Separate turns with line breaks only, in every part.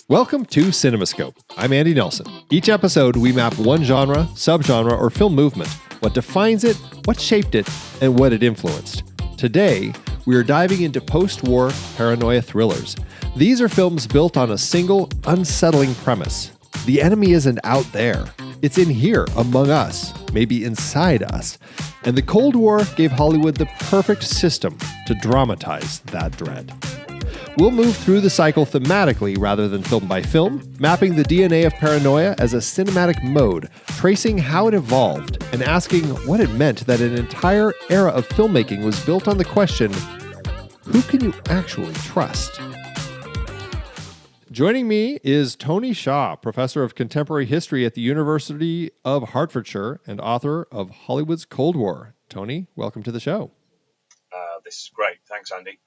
Welcome to CinemaScope. I'm Andy Nelson. Each episode, we map one genre, subgenre, or film movement, what defines it, what shaped it, and what it influenced. Today, we are diving into post-war paranoia thrillers. These are films built on a single, unsettling premise. The enemy isn't out there. It's in here, among us, maybe inside us. And the Cold War gave Hollywood the perfect system to dramatize that dread. We'll move through the cycle thematically rather than film by film, mapping the DNA of paranoia as a cinematic mode, tracing how it evolved, and asking what it meant that an entire era of filmmaking was built on the question, who can you actually trust? Joining me is Tony Shaw, professor of contemporary history at the University of Hertfordshire and author of Hollywood's Cold War. Tony, welcome to the show.
This is great. Thanks, Andy.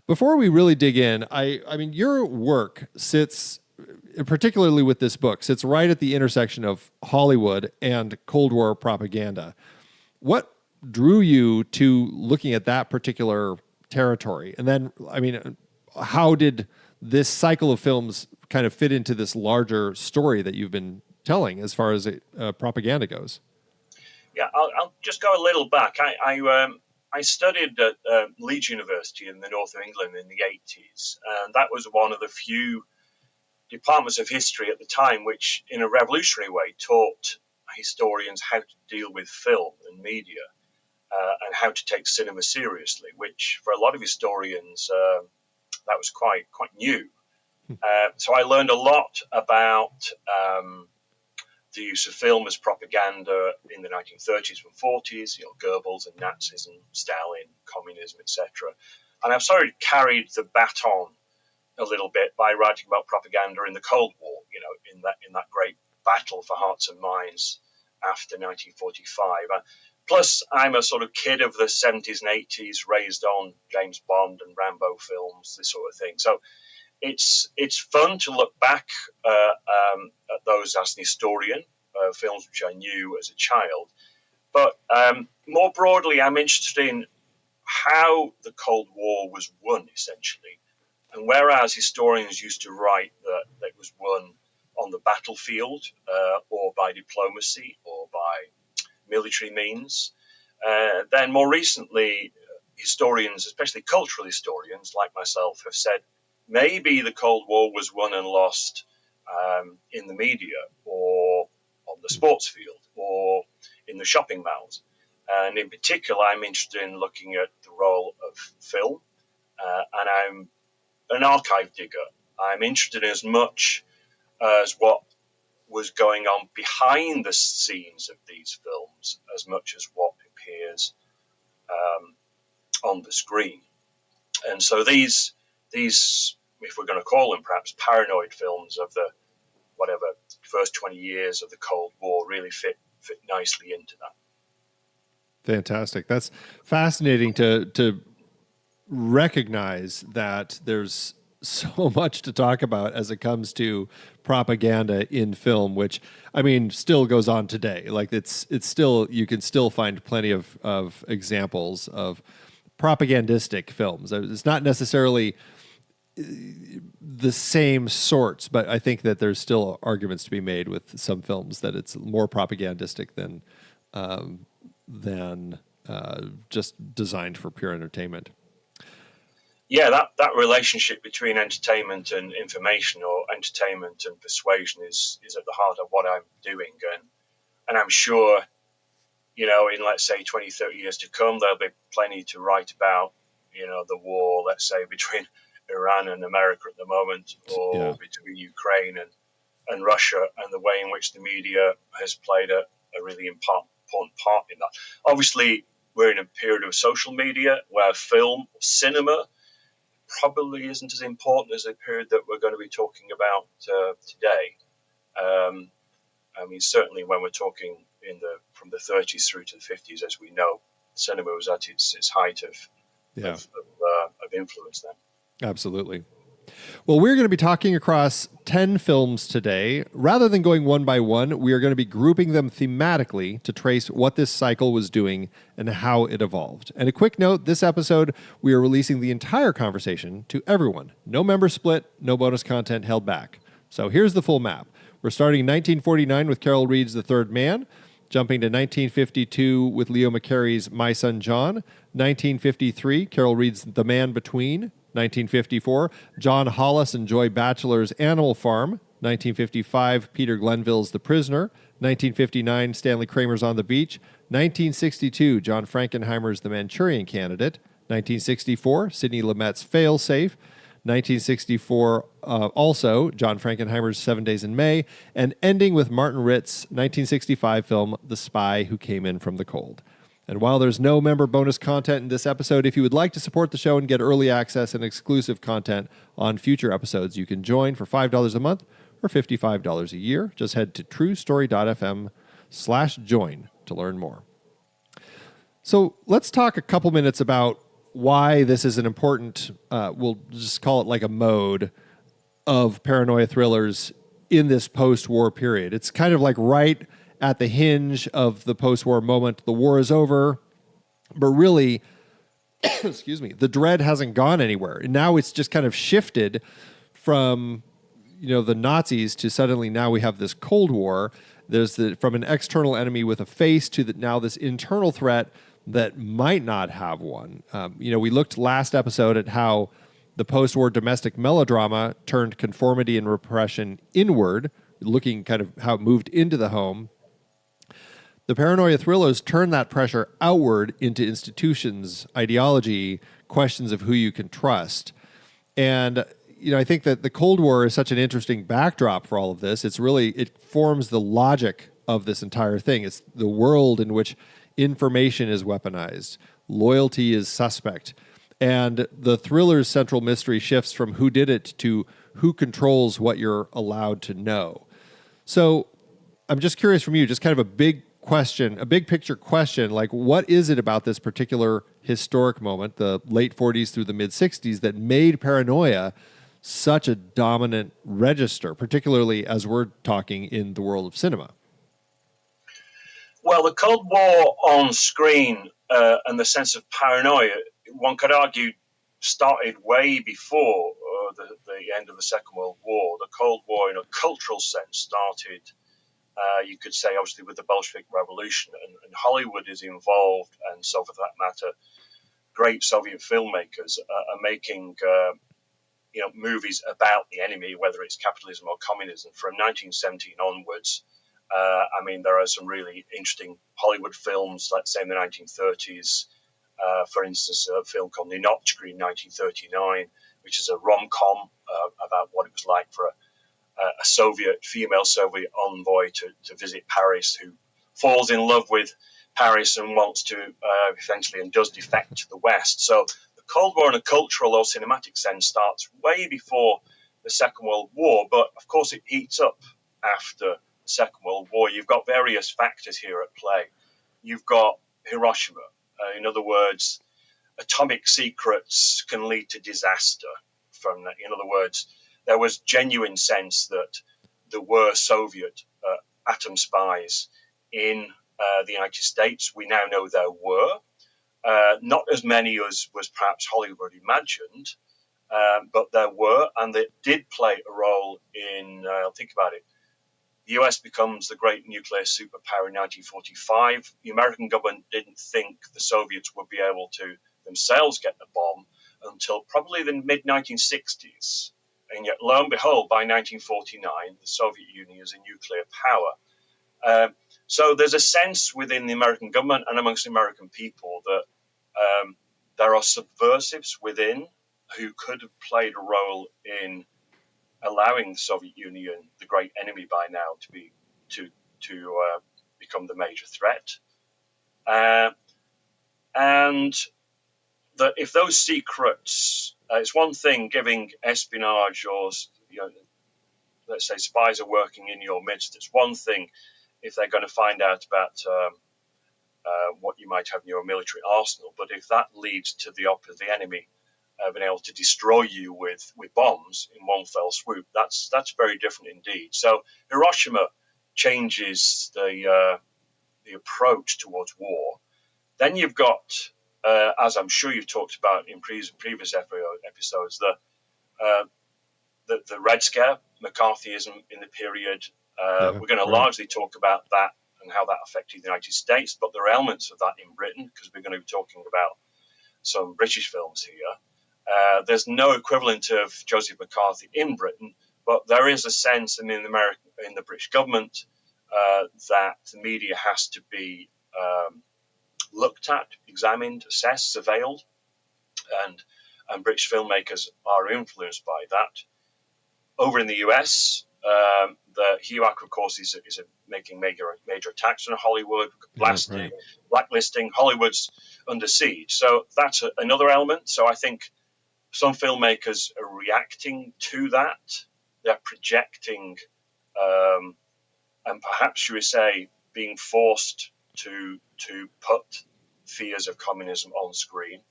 Before we really dig in, I mean, your work sits, particularly with this book, sits right at the intersection of Hollywood and Cold War propaganda. What drew you to looking at that particular territory? And then, I mean, how did this cycle of films kind of fit into this larger story that you've been telling as far as propaganda goes?
Yeah, I'll just go a little back. I studied at Leeds University in the north of England in the 80s, and that was one of the few departments of history at the time which, in a revolutionary way, taught historians how to deal with film and media and how to take cinema seriously, which for a lot of historians, that was quite new. So I learned a lot about the use of film as propaganda in the 1930s and 40s, Goebbels and Nazism, Stalin, communism, etc. And I've sort of carried the baton a little bit by writing about propaganda in the Cold War, in that great battle for hearts and minds after 1945. Plus, I'm a sort of kid of the 70s and 80s, raised on James Bond and Rambo films, this sort of thing. So it's fun to look back at those as an historian, films which I knew as a child. But more broadly, I'm interested in how the Cold War was won, essentially. And whereas historians used to write that it was won on the battlefield or by diplomacy or by military means, then more recently, historians, especially cultural historians like myself, have said maybe the Cold War was won and lost in the media or on the sports field or in the shopping malls. And in particular, I'm interested in looking at the role of film, and I'm an archive digger. I'm interested in as much as what was going on behind the scenes of these films as much as what appears on the screen. And so these, if we're going to call them perhaps paranoid films of the first 20 years of the Cold War, really fit nicely into that.
Fantastic. That's fascinating to recognize that there's so much to talk about as it comes to propaganda in film, which, I mean, still goes on today. Like it's still, you can still find plenty of examples of propagandistic films. It's not necessarily the same sorts, but I think that there's still arguments to be made with some films that it's more propagandistic than just designed for pure entertainment.
Yeah, that relationship between entertainment and information, or entertainment and persuasion, is at the heart of what I'm doing. And I'm sure, in let's say 20, 30 years to come, there'll be plenty to write about, the war, let's say, between Iran and America at the moment, or between Ukraine and Russia, and the way in which the media has played a really important part in that. Obviously, we're in a period of social media where film, cinema, probably isn't as important as the period that we're going to be talking about today. I mean, certainly when we're talking from the 30s through to the 50s, as we know, cinema was at its height of influence then.
Absolutely. Well, we're going to be talking across 10 films today. Rather than going one by one, we are going to be grouping them thematically to trace what this cycle was doing and how it evolved. And a quick note, this episode, we are releasing the entire conversation to everyone. No member split, no bonus content held back. So here's the full map. We're starting in 1949 with Carol Reed's The Third Man, jumping to 1952 with Leo McCarey's My Son John, 1953, Carol Reed's The Man Between, 1954, John Hollis and Joy Batchelor's Animal Farm, 1955, Peter Glenville's The Prisoner, 1959, Stanley Kramer's On the Beach, 1962, John Frankenheimer's The Manchurian Candidate, 1964, Sidney Lumet's Fail Safe, 1964, also John Frankenheimer's 7 Days in May, and ending with Martin Ritt's 1965 film The Spy Who Came In From the Cold. And while there's no member bonus content in this episode, if you would like to support the show and get early access and exclusive content on future episodes, you can join for $5 a month or $55 a year. Just head to TruStory.fm/join to learn more. So let's talk a couple minutes about why this is an important, we'll just call it like a mode of paranoia thrillers in this post-war period. It's kind of like right at the hinge of the post-war moment. The war is over, but really, excuse me, the dread hasn't gone anywhere. And now it's just kind of shifted from, the Nazis to suddenly now we have this Cold War. There's from an external enemy with a face to now this internal threat that might not have one. We looked last episode at how the post-war domestic melodrama turned conformity and repression inward, looking kind of how it moved into the home. The paranoia thrillers turn that pressure outward into institutions, ideology, questions of who you can trust. And, I think that the Cold War is such an interesting backdrop for all of this. It forms the logic of this entire thing. It's the world in which information is weaponized, loyalty is suspect, and the thriller's central mystery shifts from who did it to who controls what you're allowed to know. So I'm just curious from you, just kind of a big picture question, like what is it about this particular historic moment, the late 40s through the mid 60s, that made paranoia such a dominant register, particularly as we're talking in the world of cinema?
Well, the Cold War on screen and the sense of paranoia, one could argue, started way before the end of the Second World War. The Cold War, in a cultural sense, started, you could say, obviously, with the Bolshevik Revolution, and Hollywood is involved, and so for that matter, great Soviet filmmakers are making movies about the enemy, whether it's capitalism or communism, from 1917 onwards. There are some really interesting Hollywood films, let's say in the 1930s. For instance, a film called Ninochka in 1939, which is a rom-com about what it was like for a female Soviet envoy to visit Paris, who falls in love with Paris and wants to eventually and does defect to the West. So the Cold War in a cultural or cinematic sense starts way before the Second World War, but of course it heats up after the Second World War. You've got various factors here at play. You've got Hiroshima. In other words, atomic secrets can lead to disaster from that. In other words, there was genuine sense that there were Soviet atom spies in the United States. We now know there were. Not as many as was perhaps Hollywood imagined, but there were, and they did play a role in, think about it, the US becomes the great nuclear superpower in 1945. The American government didn't think the Soviets would be able to themselves get the bomb until probably the mid-1960s. And yet, lo and behold, by 1949, the Soviet Union is a nuclear power. So there's a sense within the American government and amongst the American people that there are subversives within who could have played a role in allowing the Soviet Union, the great enemy by now, to become the major threat, and that if those secrets, it's one thing giving espionage or let's say spies are working in your midst. It's one thing if they're going to find out about what you might have in your military arsenal, but if that leads to the enemy been able to destroy you with bombs in one fell swoop. That's very different indeed. So Hiroshima changes the approach towards war. Then you've got, as I'm sure you've talked about in previous episodes, the Red Scare, McCarthyism in the period. We're going to largely talk about that and how that affected the United States, but there are elements of that in Britain, because we're going to be talking about some British films here. There's no equivalent of Joseph McCarthy in Britain, but there is a sense in the British government that the media has to be looked at, examined, assessed, surveilled, and British filmmakers are influenced by that. Over in the US, the HUAC, of course, is making major attacks on Hollywood, blasting, blacklisting. Hollywood's under siege. So that's another element. So I think some filmmakers are reacting to that. They're projecting, and perhaps, should we say, being forced to put fears of communism on screen.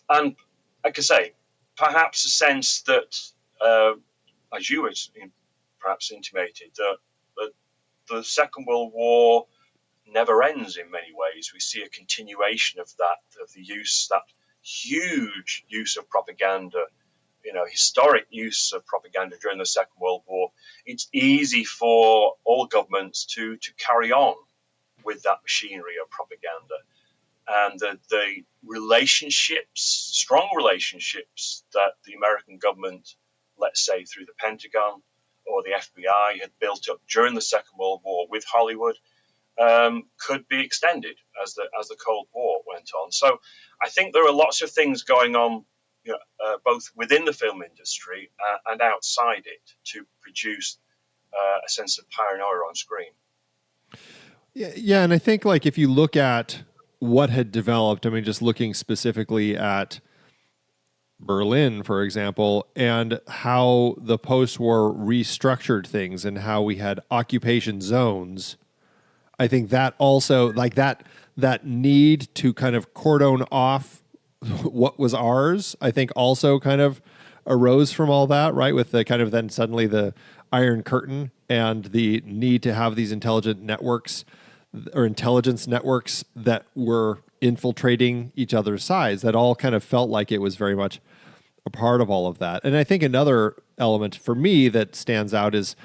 And like I say, perhaps a sense that, as you perhaps intimated, that the Second World War never ends in many ways. We see a continuation of that, of the use, that huge use of propaganda, historic use of propaganda during the Second World War. It's easy for all governments to carry on with that machinery of propaganda. And the relationships, strong relationships that the American government, let's say through the Pentagon or the FBI, had built up during the Second World War with Hollywood, could be extended as the Cold War went on. So I think there are lots of things going on, both within the film industry and outside it, to produce a sense of paranoia on screen.
Yeah, and I think, like, if you look at what had developed, I mean, just looking specifically at Berlin, for example, and how the post-war restructured things and how we had occupation zones, I think that also, like, that need to kind of cordon off what was ours, I think also kind of arose from all that, right? With the kind of then suddenly the Iron Curtain and the need to have these intelligence networks that were infiltrating each other's sides, that all kind of felt like it was very much a part of all of that. And I think another element for me that stands out is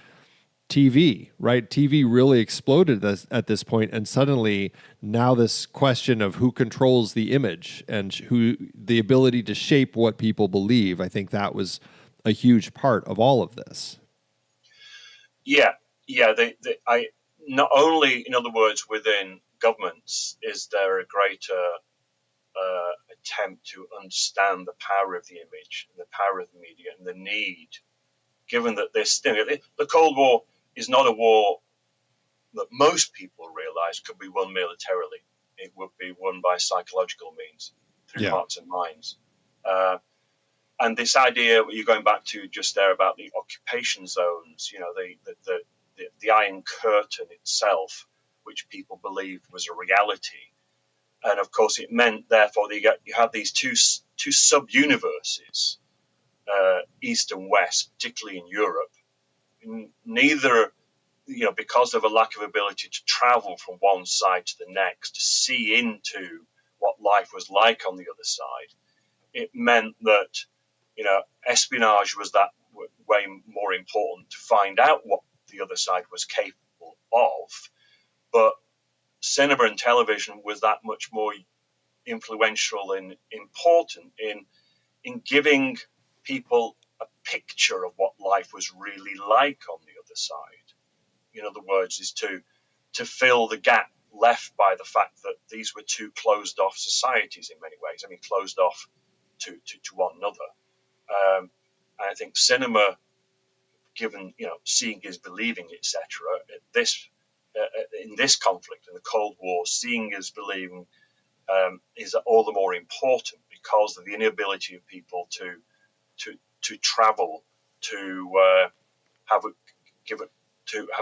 TV, right? TV really exploded at this point, and suddenly now this question of who controls the image and the ability to shape what people believe, I think that was a huge part of all of this.
Yeah. Not only, in other words, within governments is there a greater attempt to understand the power of the image and the power of the media and the need, given that the Cold War is not a war that most people realize could be won militarily. It would be won by psychological means, through hearts and minds. And this idea, you're going back to just there about the occupation zones, the Iron Curtain itself, which people believed was a reality. And of course, it meant, therefore, that you have these two sub-universes, East and West, particularly in Europe. Neither, because of a lack of ability to travel from one side to the next, to see into what life was like on the other side, it meant that, espionage was that way more important to find out what the other side was capable of. But cinema and television was that much more influential and important in giving people a picture of what life was really like on the other side. In other words, is to fill the gap left by the fact that these were two closed off societies in many ways. I mean, closed off to one another. And I think cinema, given, seeing is believing, etc., in this conflict, in the Cold War, seeing is believing is all the more important because of the inability of people to travel, to have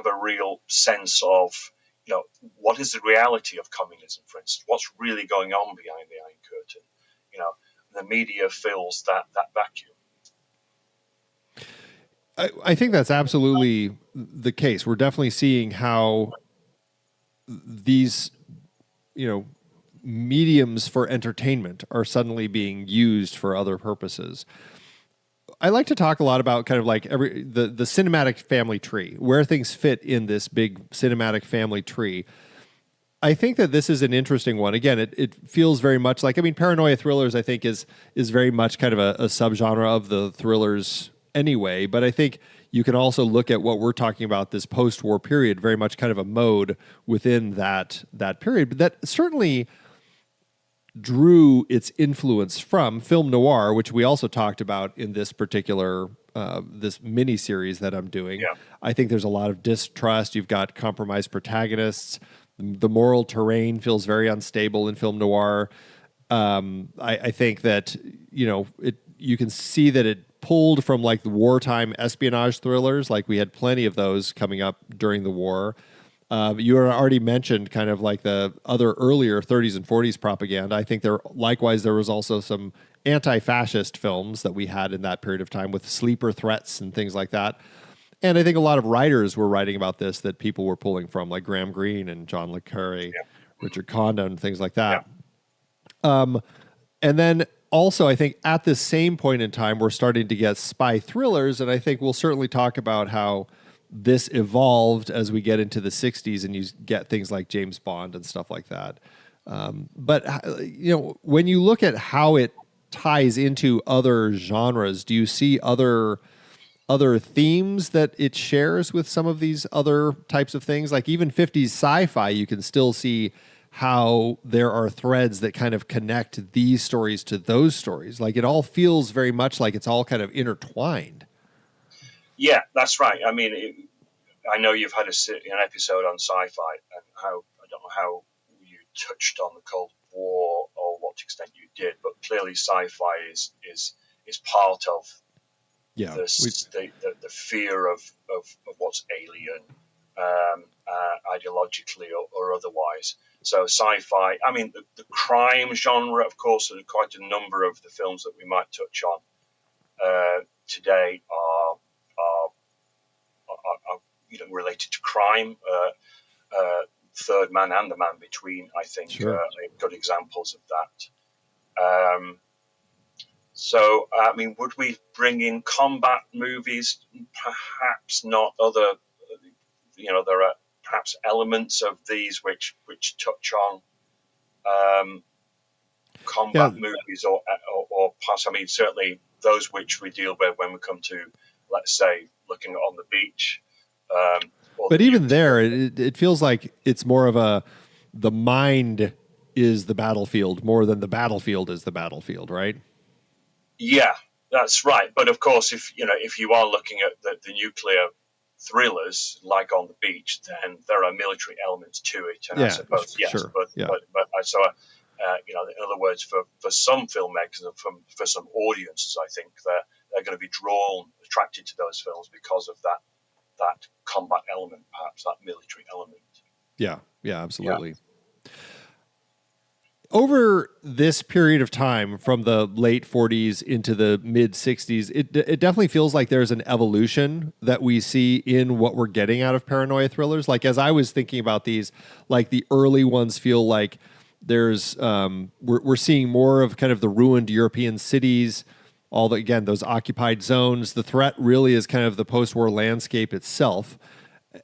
a real sense of, what is the reality of communism, for instance? What's really going on behind the Iron Curtain? the media fills that vacuum.
I think that's absolutely the case. We're definitely seeing how these, mediums for entertainment are suddenly being used for other purposes. I like to talk a lot about kind of like the cinematic family tree, where things fit in this big cinematic family tree. I think that this is an interesting one. Again, it feels very much like, paranoia thrillers, I think, is very much kind of a subgenre of the thrillers anyway. But I think you can also look at what we're talking about, this post-war period, very much kind of a mode within that period. But that certainly drew its influence from film noir, which we also talked about in this particular this mini series that I'm doing.
Yeah.
I think there's a lot of distrust. You've got compromised protagonists. The moral terrain feels very unstable in film noir. I think that you can see that it pulled from like the wartime espionage thrillers. Like we had plenty of those coming up during the war. You already mentioned kind of like the other earlier 30s and 40s propaganda. I think there was also some anti-fascist films that we had in that period of time with sleeper threats and things like that. And I think a lot of writers were writing about this that people were pulling from, like Graham Greene and John le Carre, Richard Condon, and things like that. And then also, I think at the same point in time, we're starting to get spy thrillers, and I think we'll certainly talk about how this evolved as we get into the 60s and you get things like James Bond and stuff like that. But when you look at how it ties into other genres, do you see other themes that it shares with some of these other types of things? Like even 50s sci-fi, you can still see how there are threads that kind of connect these stories to those stories. Like it all feels very much like it's all kind of intertwined.
Yeah, that's right. I mean, I know you've had an episode on sci-fi, and I don't know how you touched on the Cold War or what extent you did, but clearly sci-fi is part of the fear of what's alien, ideologically or otherwise. So sci-fi, I mean, the crime genre, of course, and quite a number of the films that we might touch on today are related to crime. Third Man and The Man Between, I think, are good examples of that. So, I mean, would we bring in combat movies? Perhaps not. There are perhaps elements of these which touch on combat movies or perhaps, I mean, certainly those which we deal with when we come to, let's say, looking on the beach. But
even there, it feels like it's more of the mind is the battlefield more than the battlefield is the battlefield, right? Yeah,
that's right. But of course, if you are looking at the nuclear thrillers like On the Beach, then there are military elements to it. And I suppose, yes,
sure.
But in other words, for some filmmakers and for some audiences, I think they're going to be attracted to those films because of that combat element, perhaps that military element.
Yeah, absolutely. Yeah. Over this period of time, from the late 40s into the mid 60s, it definitely feels like there's an evolution that we see in what we're getting out of paranoia thrillers. Like as I was thinking about these, like the early ones feel like there's we're seeing more of kind of the ruined European cities, those occupied zones. The threat really is kind of the post-war landscape itself.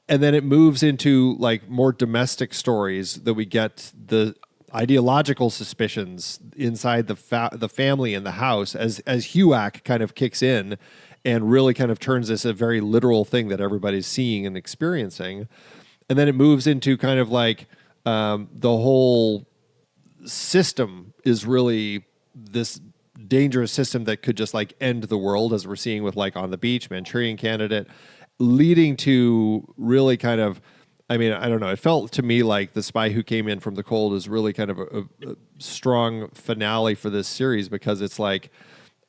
And then it moves into like more domestic stories that we get the ideological suspicions inside the family and the house as HUAC kind of kicks in and really kind of turns this a very literal thing that everybody's seeing and experiencing. And then it moves into kind of like the whole system is really this dangerous system that could just like end the world, as we're seeing with like On the Beach, Manchurian Candidate, leading to really kind of, I mean, I don't know. It felt to me like The Spy Who Came In From the Cold is really kind of a strong finale for this series, because it's like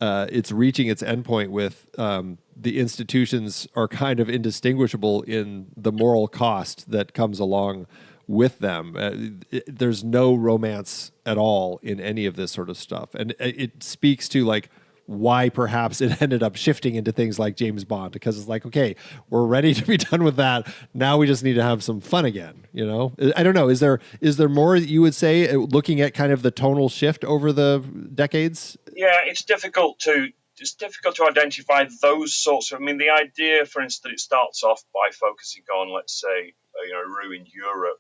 it's reaching its endpoint with the institutions are kind of indistinguishable in the moral cost that comes along with them. There's no romance at all in any of this sort of stuff. And it speaks to like why perhaps it ended up shifting into things like James Bond, because it's like, okay, we're ready to be done with that. Now we just need to have some fun again. You know, I don't know. Is there more that you would say, looking at kind of the tonal shift over the decades?
Yeah, it's difficult to identify those sorts of. I mean, the idea, for instance, that it starts off by focusing on, let's say, ruined Europe,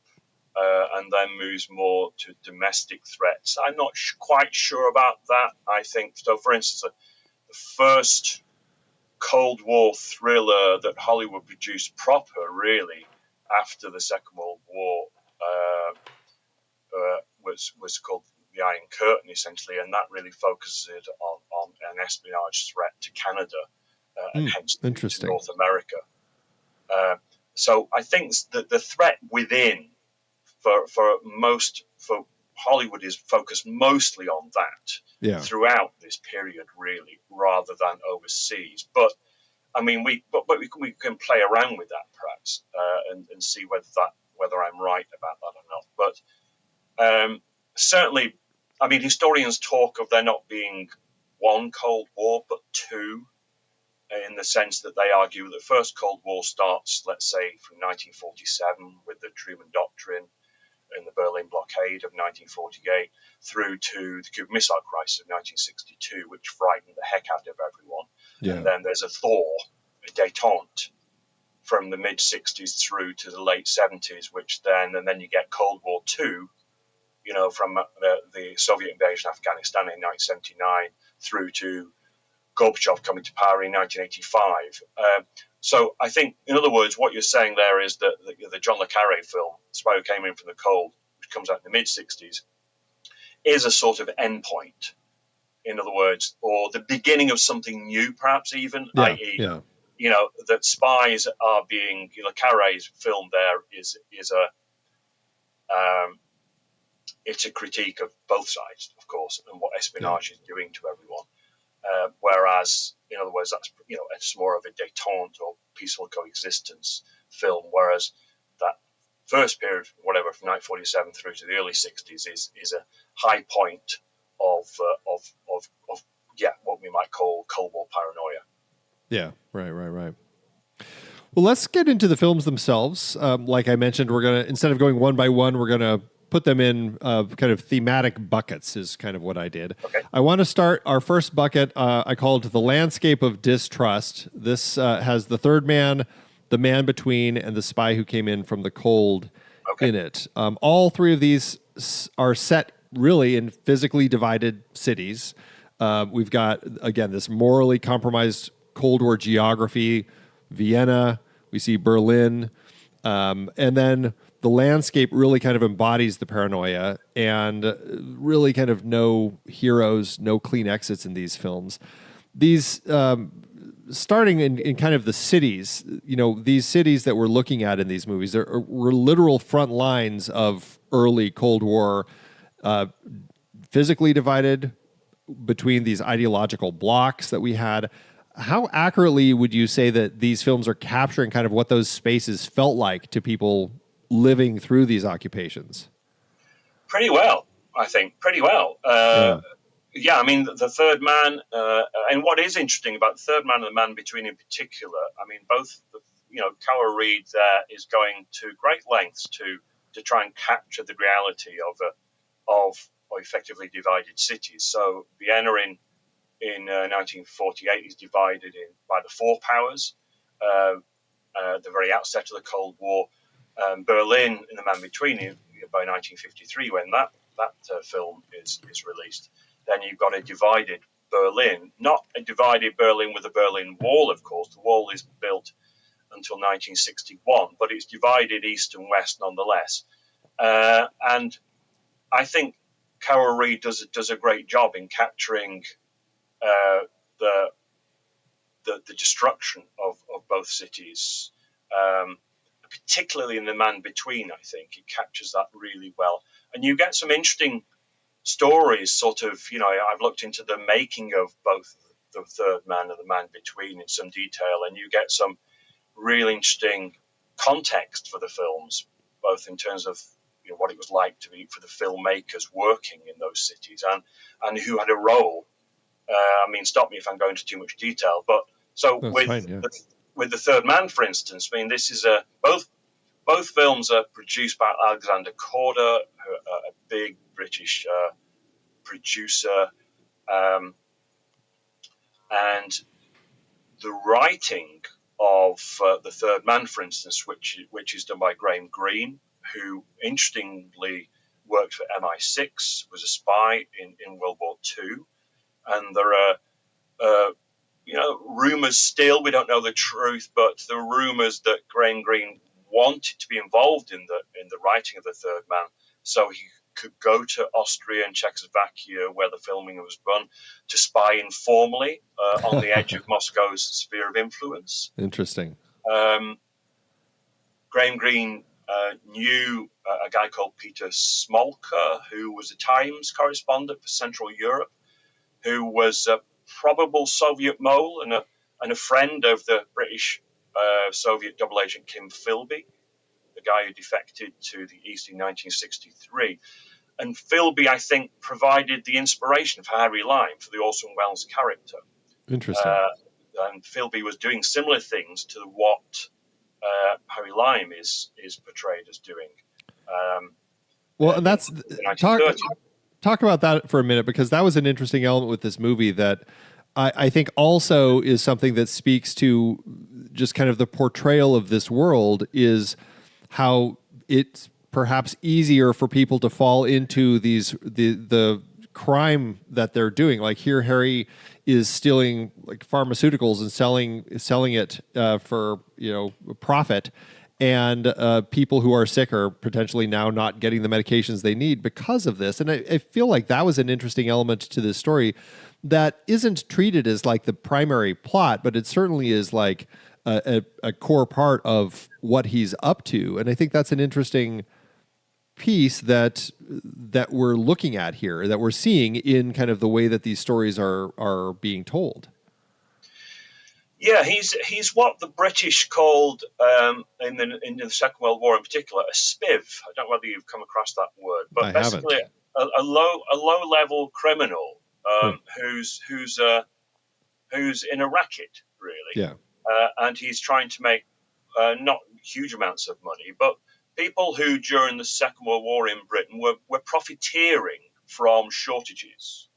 and then moves more to domestic threats. I'm not quite sure about that. I think so. For instance, the first Cold War thriller that Hollywood produced proper, really, after the Second World War, was called The Iron Curtain, essentially, and that really focuses it on an espionage threat to Canada and hence to North America. So I think that the threat within for Hollywood is focused mostly on that throughout this period, really, rather than overseas. But I mean, we can play around with that perhaps and see whether I'm right about that or not. But certainly, I mean, historians talk of there not being one Cold War, but two, in the sense that they argue that the first Cold War starts, let's say, from 1947 with the Truman Doctrine and the Berlin blockade of 1948 through to the Cuban Missile Crisis of 1962, which frightened the heck out of everyone. Yeah. And then there's a thaw, a détente, from the mid-60s through to the late 70s, and then you get Cold War II, from the Soviet invasion of Afghanistan in 1979 through to Gorbachev coming to power in 1985. So I think, in other words, what you're saying there is that the John le Carré film, Spy Who Came In From the Cold, which comes out in the mid-60s, is a sort of endpoint, in other words, or the beginning of something new, perhaps even, i.e., that spies are being, le Carré's film there is it's a critique of both sides, of course, and what espionage is doing to everyone. Whereas, in other words, that's it's more of a détente or peaceful coexistence film. Whereas that first period, whatever, from 1947 through to the early 60s, is a high point of what we might call Cold War paranoia.
Yeah, right. Well, let's get into the films themselves. Like I mentioned, we're gonna, instead of going one by one, we're gonna put them in kind of thematic buckets is kind of what I did.
Okay.
I want to start our first bucket. I called The Landscape of Distrust. This has The Third Man, The Man Between, and The Spy Who Came In From the Cold in it. All three of these are set really in physically divided cities. We've got, again, this morally compromised Cold War geography, Vienna, we see Berlin, and then the landscape really kind of embodies the paranoia, and really kind of no heroes, no clean exits in these films. These, starting in kind of the cities, these cities that we're looking at in these movies, were literal front lines of early Cold War, physically divided between these ideological blocks that we had. How accurately would you say that these films are capturing kind of what those spaces felt like to people living through these occupations?
Pretty well, I think. Pretty well. Yeah, I mean, The Third Man, and what is interesting about The Third Man and The Man Between in particular, I mean, both, Cara Reid there is going to great lengths to try and capture the reality of effectively divided cities. So Vienna in 1948 is divided by the four powers, the very outset of the Cold War. Berlin in The Man Between by 1953, when that film is released. Then you've got a divided Berlin, not a divided Berlin with the Berlin Wall, of course. The wall is built until 1961, but it's divided east and west nonetheless. And I think Cara Reid does a great job in capturing the destruction of both cities, particularly in The Man Between. I think it captures that really well, and you get some interesting stories. Sort of, I've looked into the making of both The Third Man and The Man Between in some detail, and you get some really interesting context for the films, both in terms of what it was like to be for the filmmakers working in those cities, and who had a role. Stop me if I'm going into too much detail, but so
That's fine, yeah.
with The Third Man, for instance, this is both films are produced by Alexander Korda, a big British producer, and the writing of The Third Man, for instance, which is done by Graham Greene, who interestingly worked for MI6, was a spy in World War II, and there are rumors still, we don't know the truth, but there are rumors that Graham Greene wanted to be involved in the writing of The Third Man, so he could go to Austria and Czechoslovakia, where the filming was done, to spy informally on the edge of Moscow's sphere of influence.
Interesting.
Graham Greene knew a guy called Peter Smolka, who was a Times correspondent for Central Europe, who was a probable Soviet mole and a friend of the British Soviet double agent Kim Philby, the guy who defected to the East in 1963. And Philby, I think, provided the inspiration for Harry Lime, for the Orson Welles character.
Interesting.
And Philby was doing similar things to what Harry Lime is portrayed as doing.
And that's talk about that for a minute, because that was an interesting element with this movie that I think also is something that speaks to just kind of the portrayal of this world, is how it's perhaps easier for people to fall into the crime that they're doing. Like here, Harry is stealing like pharmaceuticals and selling it for profit, and people who are sick are potentially now not getting the medications they need because of this. And I feel like that was an interesting element to this story that isn't treated as like the primary plot, but it certainly is like a core part of what he's up to. And I think that's an interesting piece that we're looking at here, that we're seeing in kind of the way that these stories are being told.
Yeah, he's what the British called in the Second World War in particular a spiv. I don't know whether you've come across that word, but
I
basically a low level criminal who's in a racket, really.
Yeah.
And he's trying to make not huge amounts of money, but people who during the Second World War in Britain were profiteering from shortages.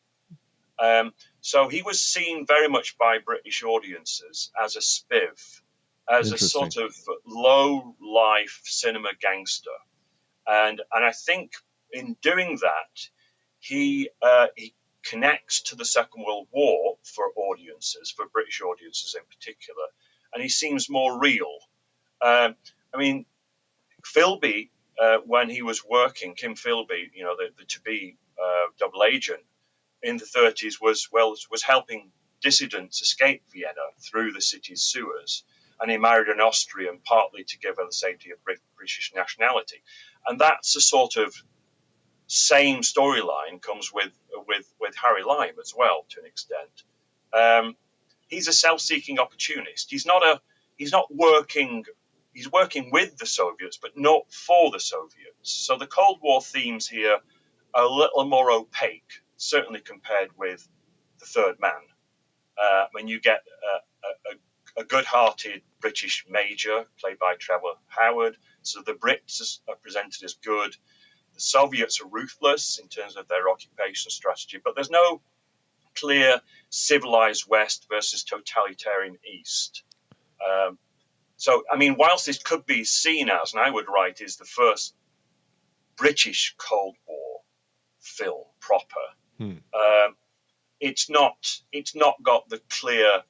So he was seen very much by British audiences as a spiv, as a sort of low-life cinema gangster. And I think in doing that, he connects to the Second World War for audiences, for British audiences in particular, and he seems more real. Philby, when he was working, Kim Philby, the to-be double agent in the 30s, was helping dissidents escape Vienna through the city's sewers, and he married an Austrian partly to give her the safety of British nationality, and that's a sort of same storyline comes with Harry Lime as well, to an extent. He's a self-seeking opportunist. He's working. He's working with the Soviets, but not for the Soviets. So the Cold War themes here are a little more opaque, certainly compared with The Third Man. When you get a good-hearted British major played by Trevor Howard, so the Brits are presented as good. The Soviets are ruthless in terms of their occupation strategy, but there's no clear civilized West versus totalitarian East. Whilst this could be seen as, and I would write, is the first British Cold War film proper, it's not got the clear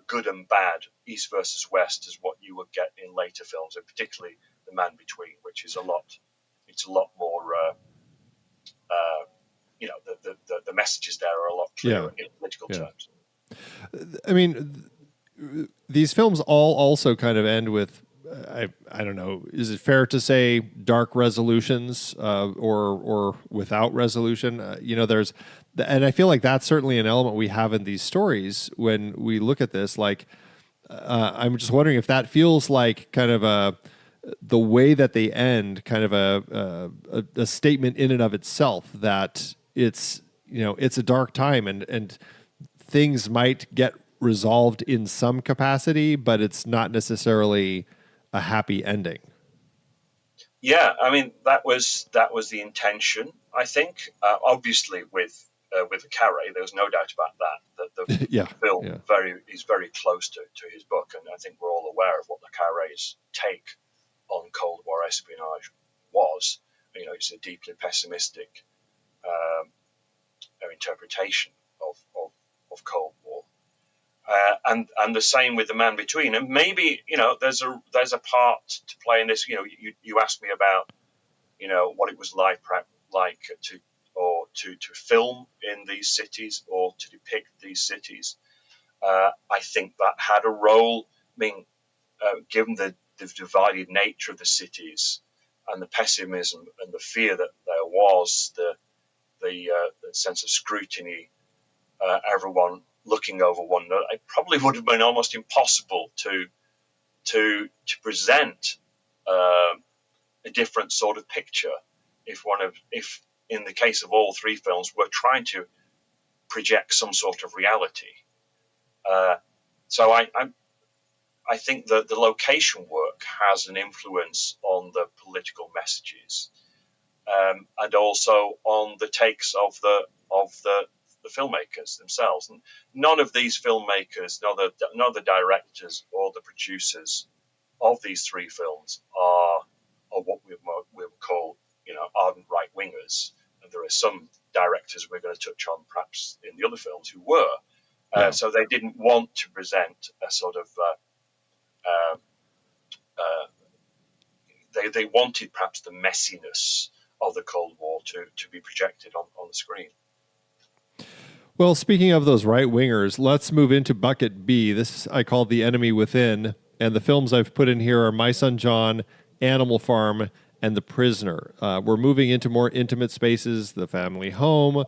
good and bad East versus West as what you would get in later films, and particularly The Man Between, which is a lot more. The messages there are a lot clearer in political terms.
These films all also kind of end with, I don't know, is it fair to say dark resolutions or without resolution? And I feel like that's certainly an element we have in these stories when we look at this. Like, I'm just wondering if that feels like kind of the way that they end, kind of a statement in and of itself that it's it's a dark time, and things might get resolved in some capacity, but it's not necessarily a happy ending.
Yeah, I mean that was the intention. I think obviously with the Carre, there was no doubt about that. That the
Yeah,
film
yeah,
is very close to his book, and I think we're all aware of what the Carre's take on Cold War espionage was. It's a deeply pessimistic um, interpretation of Cold War. And the same with The Man Between, and maybe there's a part to play in this. You asked me about what it was like to film in these cities or to depict these cities. I think that had a role. I mean, given the divided nature of the cities and the pessimism and the fear that there was, the sense of scrutiny, everyone looking over one another, it probably would have been almost impossible to present a different sort of picture if in the case of all three films we're trying to project some sort of reality. So I think that the location work has an influence on the political messages, and also on the takes of the filmmakers themselves. And none of these filmmakers, none of the directors or the producers of these three films are what we would call ardent right wingers. And there are some directors we're going to touch on perhaps in the other films who were.
yeah.
So they didn't want to present a sort of they wanted perhaps the messiness of the Cold War to be projected on the screen.
Well, speaking of those right wingers, let's move into bucket B. This I call The Enemy Within, and the films I've put in here are My Son John, Animal Farm, and The Prisoner. We're moving into more intimate spaces, the family home,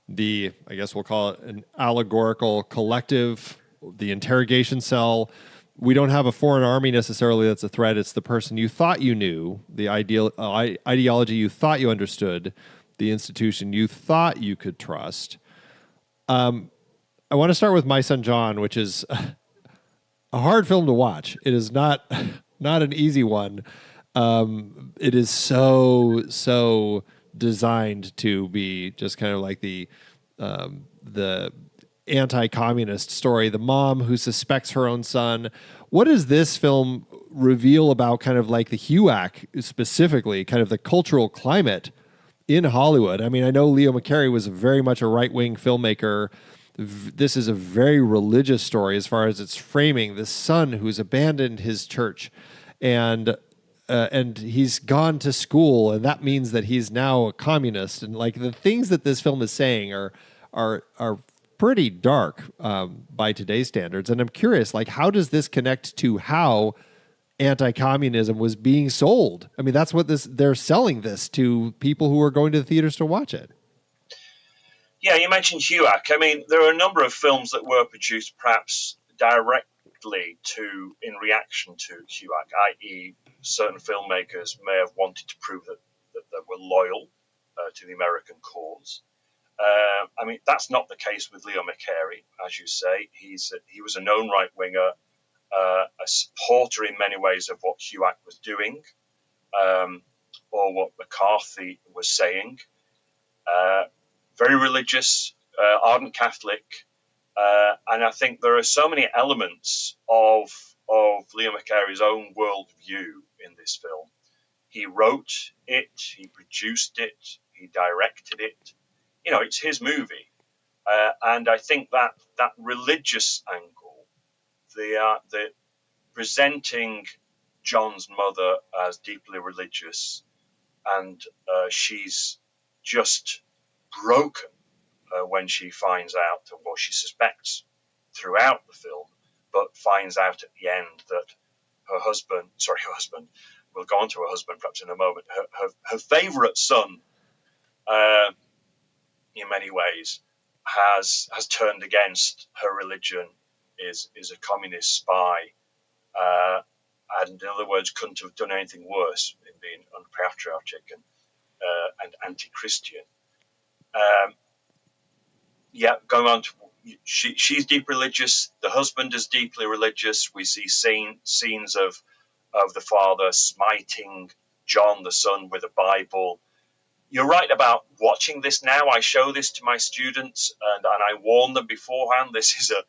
I guess we'll call it an allegorical collective, the interrogation cell. We don't have a foreign army necessarily that's a threat. It's the person you thought you knew, the ideology you thought you understood, the institution you thought you could trust. I want to start with My Son John, which is a hard film to watch. It is not an easy one. It is so designed to be just kind of like the anti-communist story, the mom who suspects her own son. What does this film reveal about kind of like the HUAC specifically, kind of the cultural climate in Hollywood? I mean, I know Leo McCarey was very much a right-wing filmmaker. This is a very religious story as far as its framing. This son who's abandoned his church and he's gone to school, and that means that he's now a communist. And like the things that this film is saying are pretty dark by today's standards. And I'm curious, like, how does this connect to how anti-communism was being sold? I mean, that's what they're selling this to people who are going to the theaters to watch it.
Yeah, you mentioned HUAC. I mean, there are a number of films that were produced perhaps directly in reaction to HUAC, i.e. certain filmmakers may have wanted to prove that they were loyal to the American cause. I mean, that's not the case with Leo McCarey, as you say. He was a known right-winger, a supporter in many ways of what HUAC was doing, or what McCarthy was saying. Very religious, ardent Catholic, and I think there are so many elements of Leo McCarey's own worldview in this film. He wrote it, he produced it, he directed it. It's his movie, and I think that religious angle, the presenting John's mother as deeply religious, and she's just broken when she finds out, well, she suspects throughout the film, but finds out at the end that her husband, we'll go on to her husband perhaps in a moment, her favorite son, in many ways, has turned against her religion, is a communist spy, and in other words, couldn't have done anything worse in being unpatriotic and anti-Christian. Going on to she's deeply religious. The husband is deeply religious. We see scenes of the father smiting John, the son, with a Bible. You're right about watching this now. I show this to my students, and I warn them beforehand. This is a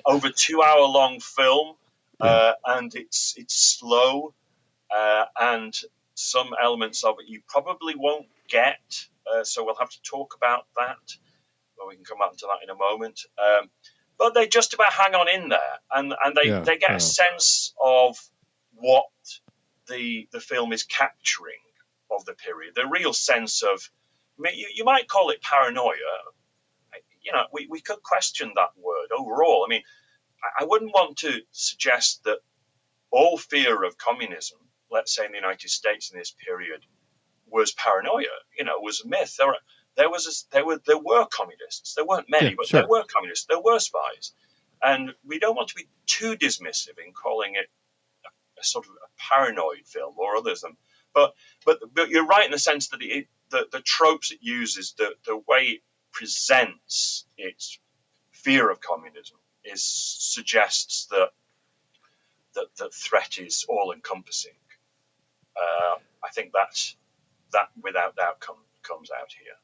over 2 hour long film, and it's slow, and some elements of it you probably won't get. So we'll have to talk about that. Well, we can come back to that in a moment. But they just about hang on in there, and they get a sense of what the film is capturing of the period. The real sense of, I mean, you might call it paranoia. You know, we could question that word overall. I mean, I wouldn't want to suggest that all fear of communism, let's say in the United States in this period, was paranoia. You know, was a myth. There were communists. There weren't many, but there were communists. There were spies, and we don't want to be too dismissive in calling it a sort of a paranoid film or others of them. But you're right in the sense that the tropes it uses, the way it presents its fear of communism suggests that the threat is all encompassing. I think that without doubt comes out here.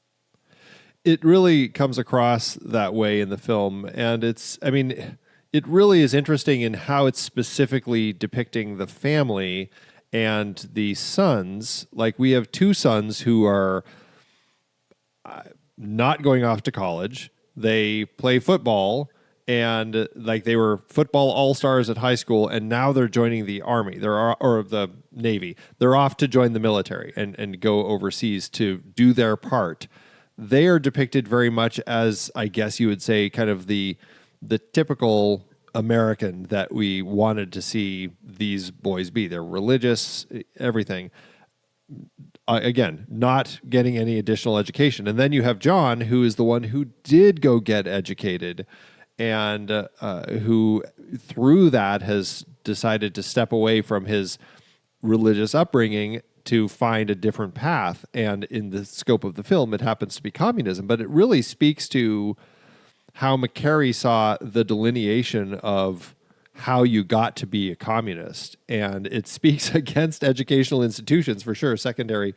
It really comes across that way in the film, and it really is interesting in how it's specifically depicting the family and the sons. Like, we have two sons who are not going off to college. They play football, and like they were football all-stars at high school, and now they're joining the Army. Or the Navy. They're off to join the military and go overseas to do their part. They are depicted very much as, I guess you would say, kind of the typical American that we wanted to see these boys be. They're religious, everything. Again, not getting any additional education. And then you have John, who is the one who did go get educated, and who through that has decided to step away from his religious upbringing to find a different path. And in the scope of the film, it happens to be communism, but it really speaks to how McCary saw the delineation of how you got to be a communist. And it speaks against educational institutions, for sure, secondary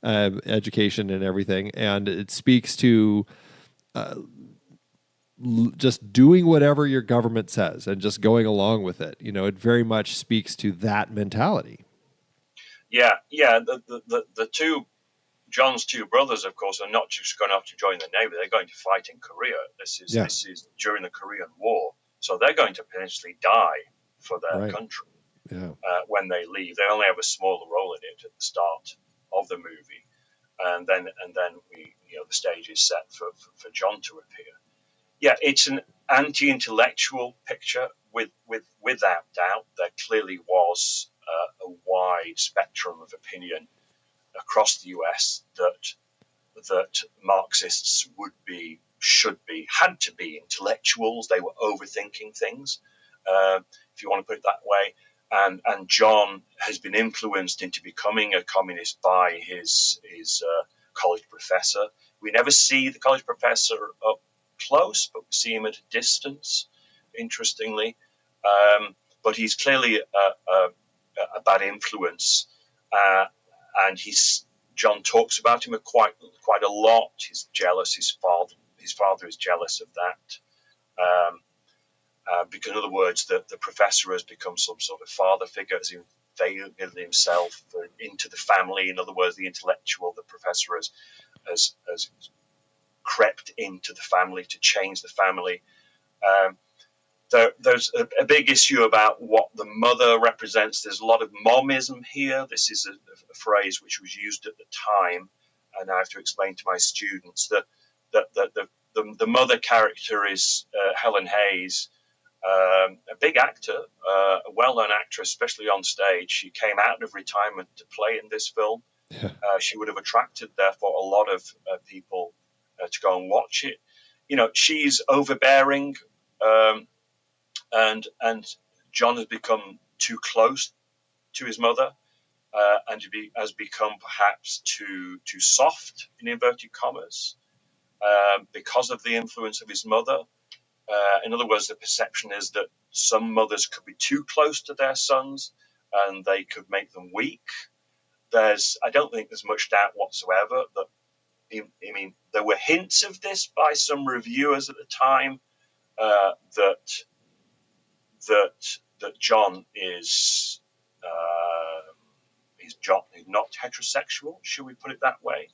education and everything. And it speaks to just doing whatever your government says and just going along with it. You know, it very much speaks to that mentality.
Yeah. John's two brothers, of course, are not just going off to join the Navy. They're going to fight in Korea. This is during the Korean War. So they're going to potentially die for their country when they leave. They only have a smaller role in it at the start of the movie. And then the stage is set for John to appear. Yeah, it's an anti-intellectual picture without doubt. There clearly was a wide spectrum of opinion across the US that Marxists had to be intellectuals. They were overthinking things, if you want to put it that way. And John has been influenced into becoming a communist by his college professor. We never see the college professor up close, but we see him at a distance, interestingly. But he's clearly a bad influence, and John talks about him quite a lot. He's jealous. His father is jealous of that. Because in other words, the professor has become some sort of father figure, has invaded himself into the family. In other words, the intellectual, the professor has crept into the family to change the family. There's a big issue about what the mother represents. There's a lot of momism here. This is a phrase which was used at the time, and I have to explain to my students that the mother character is Helen Hayes, a big actor, a well-known actress, especially on stage. She came out of retirement to play in this film. She would have attracted, therefore, a lot of people to go and watch it. You know, she's overbearing, and John has become too close to his mother, and has become perhaps too soft, in inverted commas, because of the influence of his mother. In other words, the perception is that some mothers could be too close to their sons and they could make them weak. I don't think there's much doubt whatsoever that, I mean, there were hints of this by some reviewers at the time, that John is not heterosexual, should we put it that way?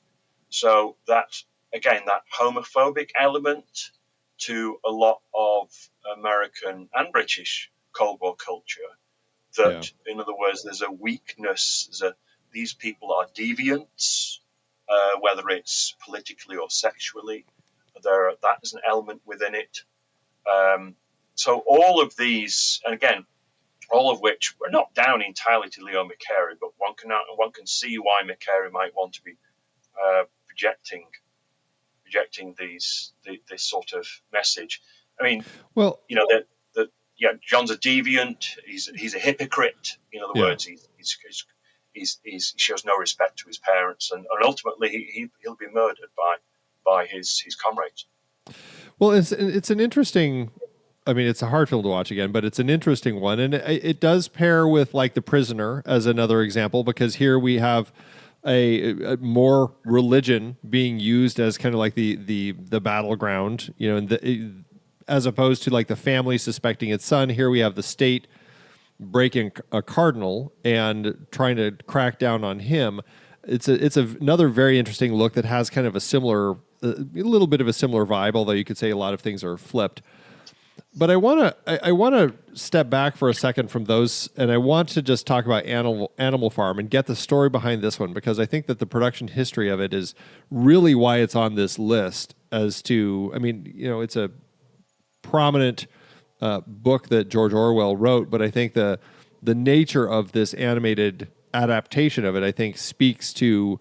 So that, again, that homophobic element to a lot of American and British Cold War culture, that, in other words, there's a weakness, these people are deviants, whether it's politically or sexually. That is an element within it. So all of these, and again, all of which were not down entirely to Leo McCarey, but one can see why McCarey might want to be projecting this sort of message. I mean, well, John's a deviant. He's a hypocrite. In other words, he shows no respect to his parents, and ultimately he'll be murdered by his comrades.
Well, it's an interesting. I mean, it's a hard film to watch again, but it's an interesting one, and it does pair with like The Prisoner as another example, because here we have a more religion being used as kind of like the battleground, and as opposed to like the family suspecting its son. Here we have the state breaking a cardinal and trying to crack down on him. It's another very interesting look that has kind of a little bit of a similar vibe, although you could say a lot of things are flipped. But I want to step back for a second from those, and I want to just talk about Animal Farm and get the story behind this one, because I think that the production history of it is really why it's on this list. As to, I mean, it's a prominent book that George Orwell wrote, but I think the nature of this animated adaptation of it, I think, speaks to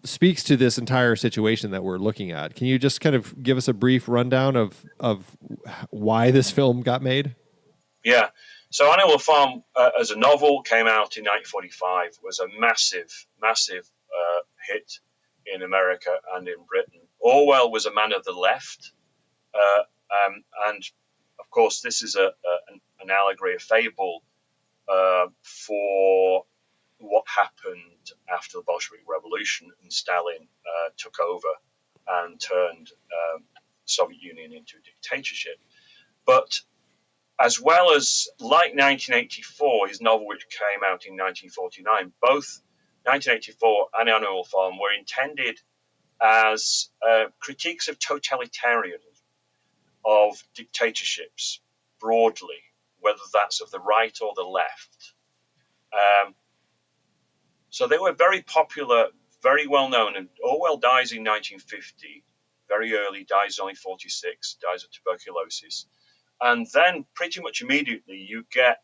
this entire situation that we're looking at. Can you just kind of give us a brief rundown of why this film got made?
Yeah. So Animal Farm, as a novel, came out in 1945, was a massive hit in America and in Britain. Orwell was a man of the left, and of course this is an allegory, a fable for what happened after the Bolshevik Revolution and Stalin took over and turned the Soviet Union into a dictatorship. But as well as, like 1984, his novel, which came out in 1949, both 1984 and Animal Farm were intended as critiques of totalitarianism, of dictatorships broadly, whether that's of the right or the left. So they were very popular, very well known. And Orwell dies in 1950, very early, dies only 46, dies of tuberculosis. And then pretty much immediately you get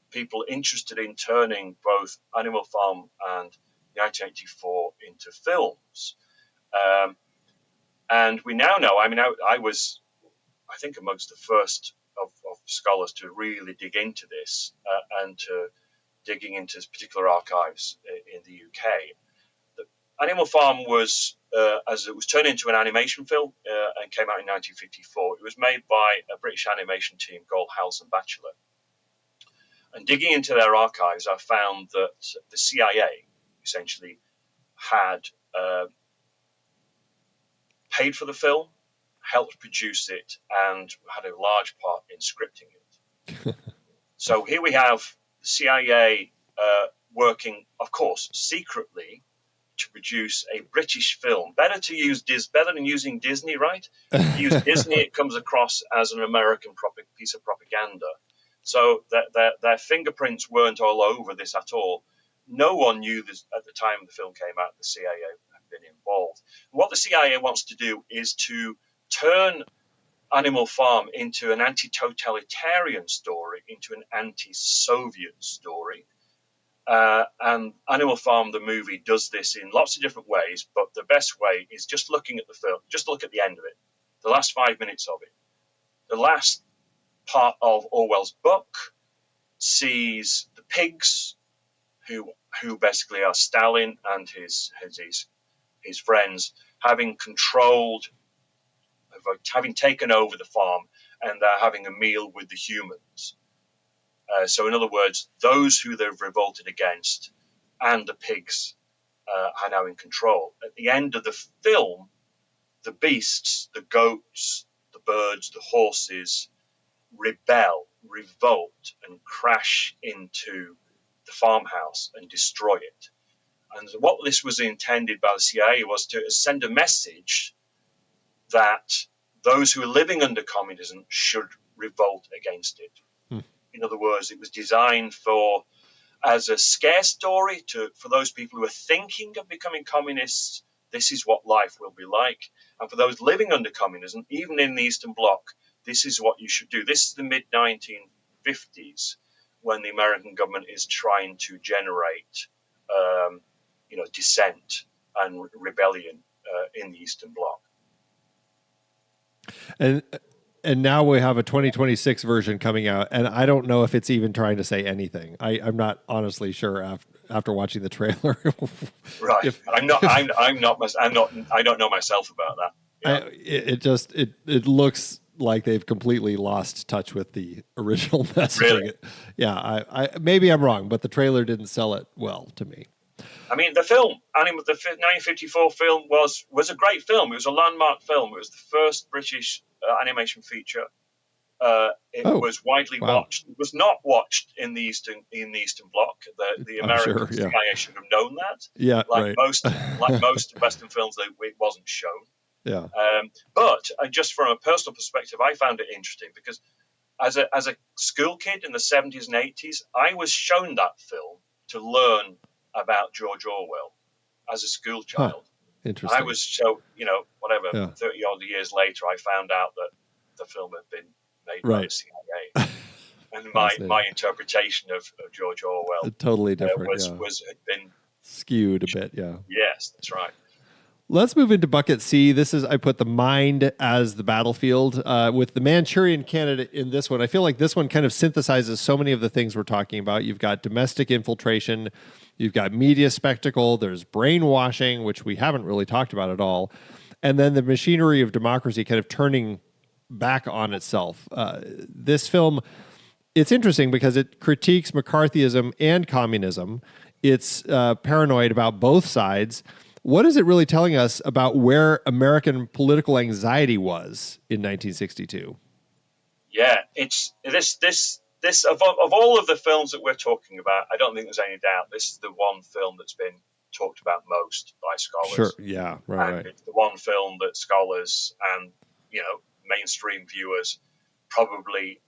people interested in turning both Animal Farm and 1984 into films. And we now know, I mean, I was, I think, amongst the first of scholars to really dig into this and to digging into particular archives in the UK. The Animal Farm was, as it was turned into an animation film and came out in 1954, it was made by a British animation team called Howells and Batchelor. And digging into their archives, I found that the CIA essentially had paid for the film, helped produce it, and had a large part in scripting it. So here we have the CIA working, of course, secretly to produce a British film. Better than using Disney, right? If you use Disney, it comes across as an American piece of propaganda. So their fingerprints weren't all over this at all. No one knew this at the time the film came out. The CIA had been involved. What the CIA wants to do is to turn Animal Farm into an anti-totalitarian story, into an anti-Soviet story. And Animal Farm, the movie, does this in lots of different ways, but the best way is just looking at the film, just look at the end of it, the last 5 minutes of it, the last part of Orwell's book, sees the pigs, who basically are Stalin and his friends, having taken over the farm, and they're having a meal with the humans. So in other words, those who they've revolted against and the pigs are now in control. At the end of the film, the beasts, the goats, the birds, the horses revolt, and crash into the farmhouse and destroy it. And what this was intended by the CIA was to send a message that those who are living under communism should revolt against it. In other words, it was designed as a scare story for those people who are thinking of becoming communists. This is what life will be like. And for those living under communism, even in the Eastern Bloc, this is what you should do. This is the mid-1950s, when the American government is trying to generate, dissent and rebellion in the Eastern Bloc.
And now we have a 2026 version coming out, and I don't know if it's even trying to say anything. I'm not honestly sure after watching the trailer.
Right. I don't know myself about that. Yeah.
It looks like they've completely lost touch with the original messaging.
Really?
Yeah. I maybe I'm wrong, but the trailer didn't sell it well to me.
I mean, the 1954 film was a great film. It was a landmark film. It was the first British animation feature. It was widely watched. It was not watched in the Eastern Bloc. The American CIA should have known that.
Yeah,
like most Western films, it wasn't shown.
Yeah.
But just from a personal perspective, I found it interesting because as a school kid in the 70s and 80s, I was shown that film to learn about George Orwell as a school child.
Interesting.
I was 30 odd years later, I found out that the film had been made by the CIA. And my interpretation of George Orwell
totally different,
had been
skewed a bit, yeah.
Yes, that's right.
Let's move into bucket C. I put the mind as the battlefield with the Manchurian Candidate in this one. I feel like this one kind of synthesizes so many of the things we're talking about. You've got domestic infiltration, you've got media spectacle, there's brainwashing, which we haven't really talked about at all, and then the machinery of democracy kind of turning back on itself. This film, it's interesting because it critiques McCarthyism and communism. It's paranoid about both sides. What is it really telling us about where American political anxiety was in 1962?
Yeah, it's this of all of the films that we're talking about, I don't think there's any doubt this is the one film that's been talked about most by scholars.
Sure, yeah, right.
It's the one film that scholars and mainstream viewers probably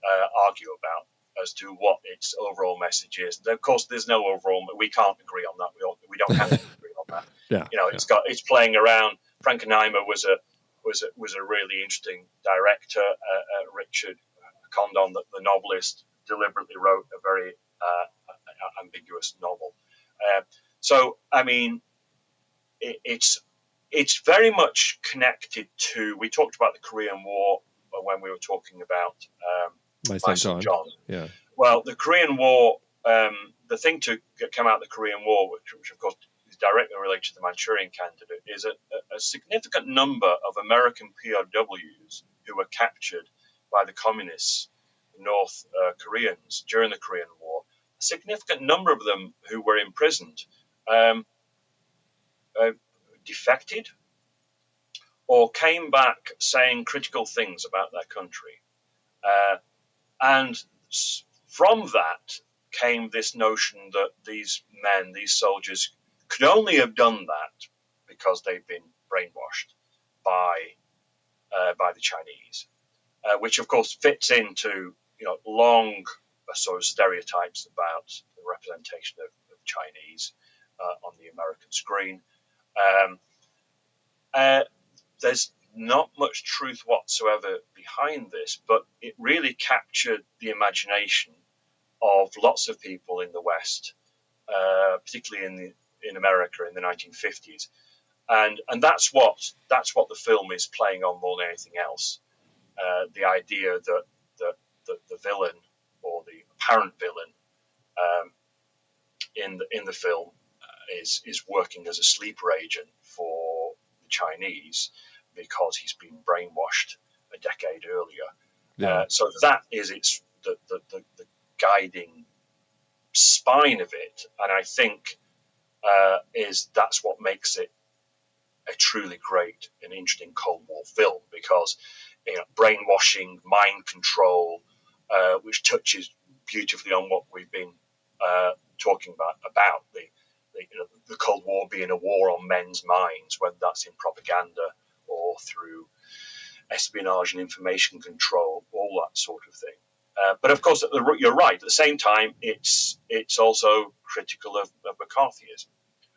argue about as to what its overall message is. Of course, there's no overall. We can't agree on that. We don't have to agree on that.
Yeah,
it's playing around. Frankenheimer was a really interesting director. Richard Condon, the novelist, deliberately wrote a very ambiguous novel. So I mean, it's very much connected to. We talked about the Korean War when we were talking about
My Son John. Yeah.
Well, the Korean War, the thing to come out of the Korean War, which of course is directly related to the Manchurian Candidate, is a significant number of American POWs who were captured by the communists, North Koreans, during the Korean War. A significant number of them who were imprisoned defected or came back saying critical things about their country. And from that came this notion that these men, these soldiers, could only have done that because they've been brainwashed by the Chinese, which of course fits into long sort of stereotypes about the representation of Chinese on the American screen. There's not much truth whatsoever behind this, but it really captured the imagination of lots of people in the West, particularly in America in the 1950s, and that's what the film is playing on more than anything else. The idea that the villain or the apparent villain in the film is working as a sleeper agent for the Chinese because he's been brainwashed a decade earlier.
Yeah.
So that is the guiding spine of it, and I think that's what makes it a truly great and interesting Cold War film, because brainwashing, mind control, which touches beautifully on what we've been talking about the Cold War being a war on men's minds, whether that's in propaganda or through espionage and information control, all that sort of thing. But of course, you're right. At the same time, it's also critical of McCarthyism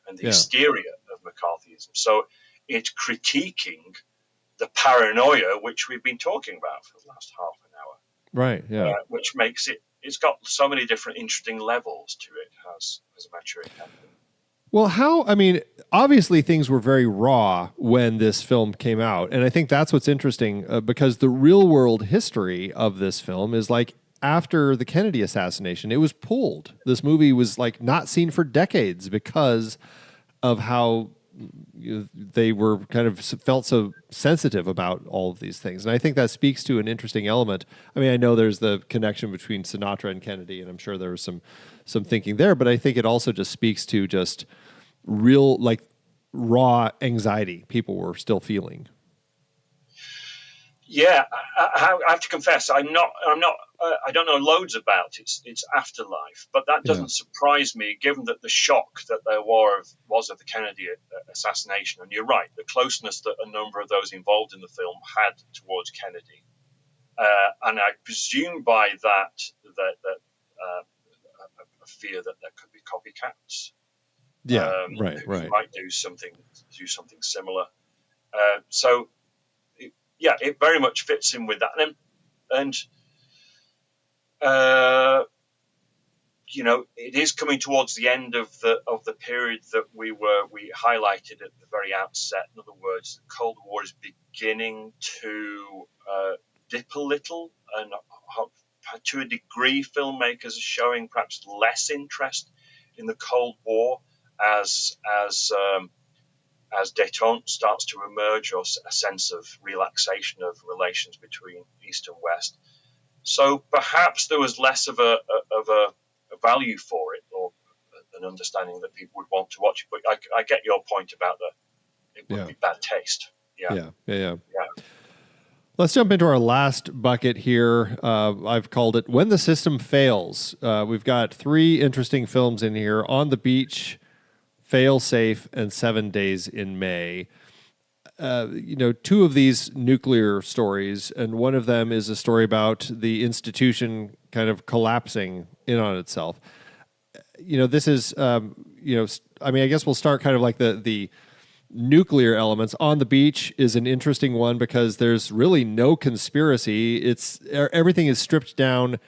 and the hysteria of McCarthyism. So it's critiquing the paranoia which we've been talking about for the last half an hour.
Right. Yeah.
Which makes it's got so many different interesting levels to it as a Manchurian Candidate.
Well, obviously things were very raw when this film came out. And I think that's what's interesting because the real world history of this film is like after the Kennedy assassination, it was pulled. This movie was like not seen for decades because of how they were kind of felt so sensitive about all of these things. And I think that speaks to an interesting element. I know there's the connection between Sinatra and Kennedy, and I'm sure there was some thinking there, but I think it also just speaks to just real, like, raw anxiety people were still feeling.
Yeah, I have to confess, I don't know loads about its afterlife, but that doesn't surprise me, given that the shock that there was of the Kennedy assassination. And you're right, the closeness that a number of those involved in the film had towards Kennedy, and I presume by that a fear that there could be copycats.
Yeah, right.
Who might do something similar. Yeah, it very much fits in with that, and it is coming towards the end of the period that we highlighted at the very outset. In other words, the Cold War is beginning to dip a little, and to a degree, filmmakers are showing perhaps less interest in the Cold War as détente starts to emerge, or a sense of relaxation of relations between East and West. So perhaps there was less of a value for it, or an understanding that people would want to watch it. But I get your point about it would be bad taste. Yeah.
Let's jump into our last bucket here. I've called it When the System Fails. We've got 3 interesting films in here: On the Beach, Fail Safe, and 7 Days in May. 2 of these nuclear stories, and one of them is a story about the institution kind of collapsing in on itself. This is, I guess we'll start kind of like the nuclear elements. On the Beach is an interesting one because there's really no conspiracy. Everything is stripped down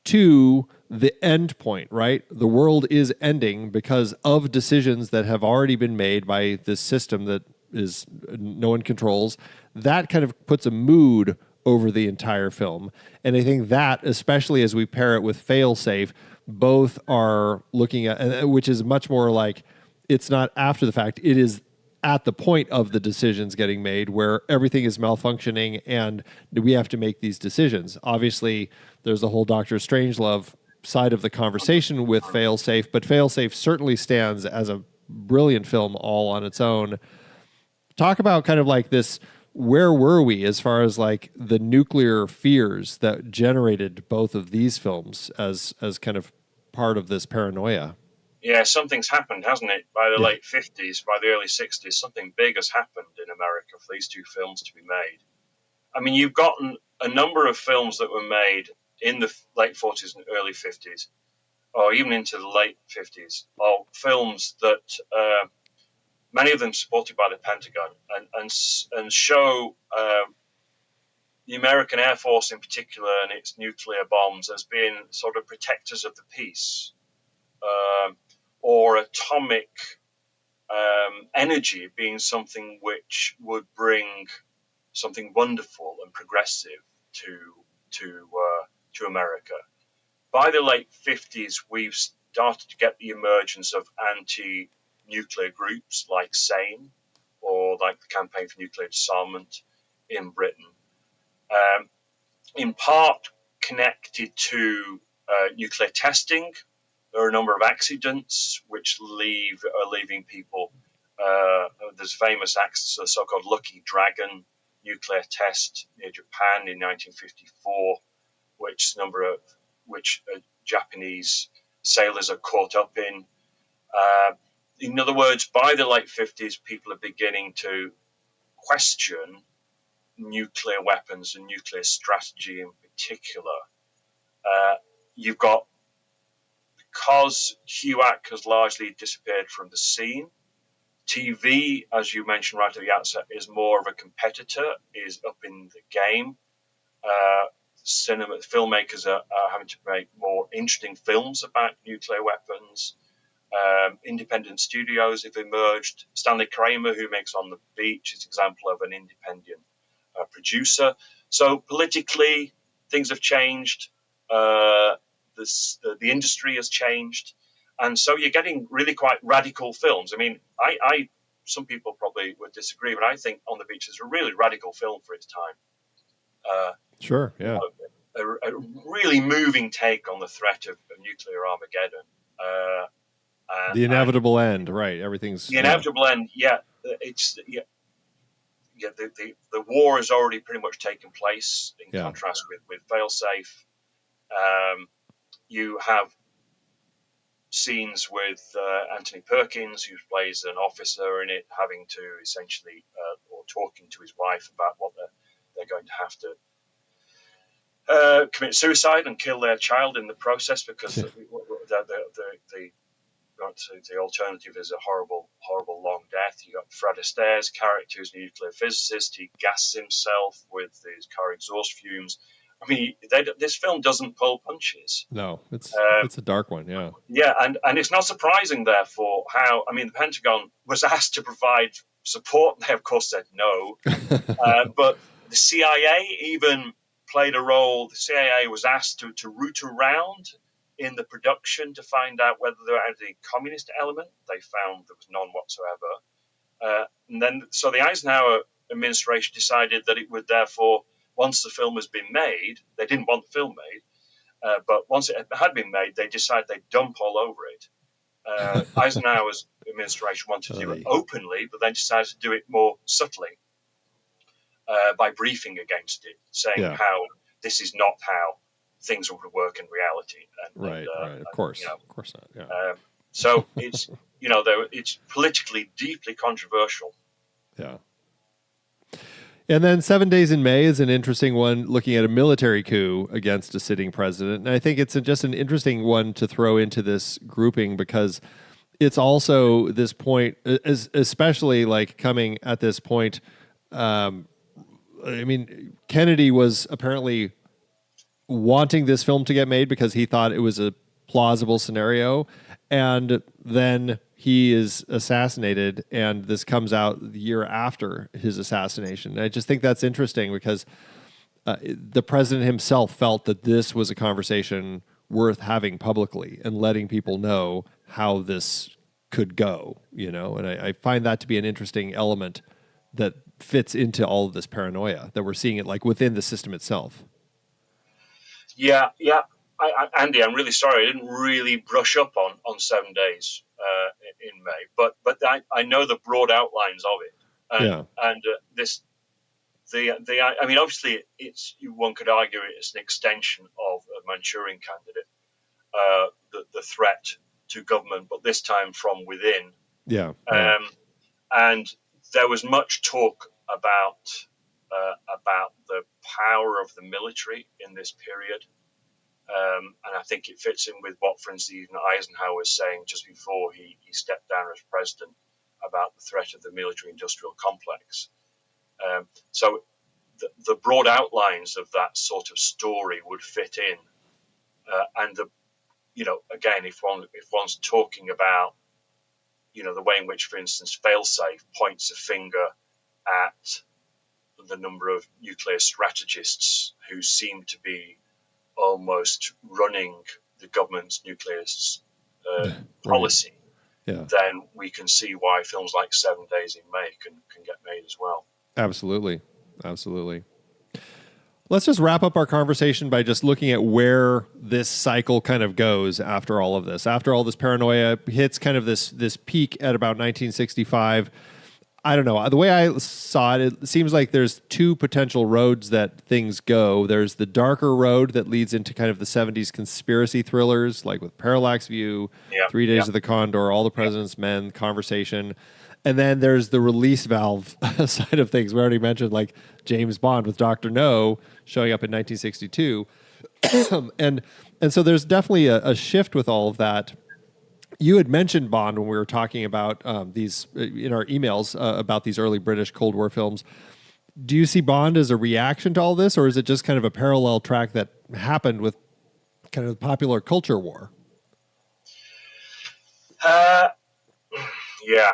to the end point, right? The world is ending because of decisions that have already been made by this system that is no one controls. That kind of puts a mood over the entire film. And I think that, especially as we pair it with Failsafe, both are looking at, which is much more like, it's not after the fact, it is at the point of the decisions getting made where everything is malfunctioning and we have to make these decisions. Obviously, there's the whole Dr. Strangelove side of the conversation with Failsafe, but Failsafe certainly stands as a brilliant film all on its own. Talk about kind of like this, where were we as far as like the nuclear fears that generated both of these films as kind of part of this paranoia?
Yeah, something's happened, hasn't it? By the late 50s, by the early 60s, something big has happened in America for these 2 films to be made. I mean, you've gotten a number of films that were made in the late 40s and early 50s, or even into the late 50s, of films that many of them supported by the Pentagon and show the American Air Force in particular and its nuclear bombs as being sort of protectors of the peace. Or atomic energy being something which would bring something wonderful and progressive to America. By the late 50s, we've started to get the emergence of anti-nuclear groups like SANE or like the Campaign for Nuclear Disarmament in Britain, in part connected to nuclear testing. There are a number of accidents which are leaving people. There's famous accidents, the so-called Lucky Dragon nuclear test near Japan in 1954, which Japanese sailors are caught up in. In other words, by the late 50s, people are beginning to question nuclear weapons and nuclear strategy in particular. You've got, because HUAC has largely disappeared from the scene, TV, as you mentioned right at the outset, is more of a competitor, is up in the game. Filmmakers are having to make more interesting films about nuclear weapons. Independent studios have emerged. Stanley Kramer, who makes On the Beach, is an example of an independent producer. So politically, things have changed. The industry has changed. And so you're getting really quite radical films. I mean, some people probably would disagree, but I think On the Beach is a really radical film for its time.
Sure, yeah.
A really moving take on the threat of nuclear Armageddon.
The inevitable end, right? Everything's
the inevitable end. Yeah, the war has already pretty much taken place. In contrast with Failsafe, you have scenes with Anthony Perkins, who plays an officer in it, having to essentially or talking to his wife about what they're going to have to commit suicide and kill their child in the process, because the alternative is a horrible long death. You got Fred Astaire's character, who's a nuclear physicist. He gasses himself with his car exhaust fumes. I mean, this film doesn't pull punches.
No, it's a dark one, yeah.
Yeah, and it's not surprising, therefore, how, I mean, the Pentagon was asked to provide support. They, of course, said no. But the CIA even played a role. The CIA was asked to root around in the production to find out whether there was any communist element. They found there was none whatsoever. And then, so the Eisenhower administration decided that it would therefore, once the film has been made, they didn't want the film made, but once it had been made, they decided they'd dump all over it. Eisenhower's administration wanted to do it openly, but then decided to do it more subtly by briefing against it, saying how this is not how things would work in reality.
Right. Of course not. Yeah.
So it's it's politically deeply controversial.
Yeah. And then 7 Days in May is an interesting one, looking at a military coup against a sitting president. And I think it's just an interesting one to throw into this grouping, because it's also this point, especially like coming at this point. I mean, Kennedy was apparently wanting this film to get made because he thought it was a plausible scenario. And then he is assassinated, and this comes out the year after his assassination. And I just think that's interesting, because the president himself felt that this was a conversation worth having publicly and letting people know how this could go, and I find that to be an interesting element that fits into all of this paranoia that we're seeing it like within the system itself. Yeah.
Andy, I'm really sorry. I didn't really brush up on 7 Days in May, but I know the broad outlines of it. And I mean, obviously, one could argue it's an extension of a Manchurian Candidate, the threat to government, but this time from within.
Yeah.
And there was much talk about the power of the military in this period. And I think it fits in with what, for instance, Eisenhower was saying just before he stepped down as president about the threat of the military-industrial complex. So the broad outlines of that sort of story would fit in. And again, if one's talking about, the way in which, for instance, Failsafe points a finger at the number of nuclear strategists who seem to be almost running the government's nuclear policy,
Yeah.
then we can see why films like 7 Days in May can get made as well.
Absolutely. Let's just wrap up our conversation by just looking at where this cycle kind of goes after all of this. After all this paranoia hits kind of this peak at about 1965. I don't know. The way I saw it, it seems like there's two potential roads that things go. There's the darker road that leads into kind of the 70s conspiracy thrillers, like with Parallax View, 3 Days of the Condor, All the President's Men, Conversation. And then there's the release valve side of things. We already mentioned like James Bond with Dr. No showing up in 1962. and so there's definitely a shift with all of that. You had mentioned Bond when we were talking about these in our emails about these early British Cold War films. Do you see Bond as a reaction to all this, or is it just kind of a parallel track that happened with kind of the popular culture war?
Yeah.